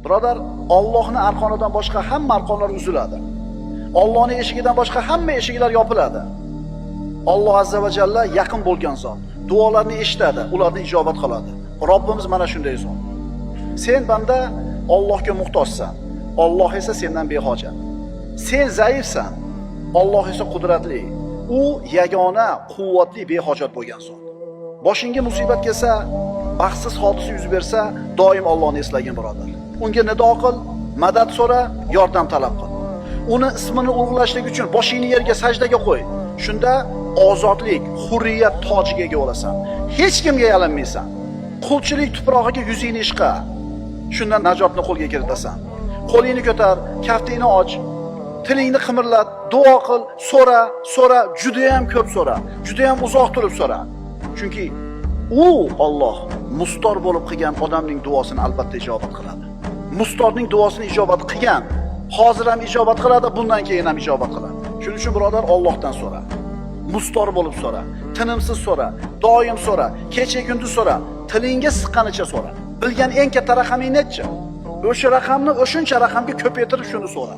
Birodar, Allohning arqonidan boshqa hamma arqonlar uziladi. Allohning eshigidan boshqa hamma eshiklar yopiladi. Alloh azza va jalla yaqin bo'lgan zot. Duolarni eshitadi, ularni ijobat qiladi. Robbimiz mana shunday zot. Sen banda Allohga muhtojsan. Alloh esa sendan behojat. Sen zaifsan. Alloh esa qudratli. U yagona, quvvatli, behojat bo'lgan zot. Boshingga musibat kelsa, baxtsiz hodisa yuz bersa, doim Allohni eslagin birodar. Unga nido qil, madad so'ra, yordam talab qil. Uni ismini ulug'lashlik uchun boshingni yerga sajdaga qo'y. Shunda ozodlik, hurriyat tojiga ega bo'lasan. Hech kimga yalinmaysan. Qulchilik tuprog'iga yuzingni ishqa. Shundan najotni qo'lga kiritasan. Qo'lingni ko'tar, kaftingni och, tilingni qimirlat, duo qil, so'ra, juda ham ko'p so'ra, juda ham uzoq turib so'ra. Chunki u Alloh mustor bo'lib qilgan odamning duosini albatta ijobat qiladi. Mustorning duosini ijobat qilgan, hozir ham ijobat qiladi, bundan keyin ham ijobat qiladi. Shuning uchun birodar, Allohdan so'ra. Mustor bo'lib so'ra, tinimsiz so'ra, doim so'ra, kecha kunduz so'ra, tilingga siqqanicha so'ra. Bilgan eng katta raqaming necha? O'sha raqamni o'shuncha raqamga ko'paytirib shuni so'ra.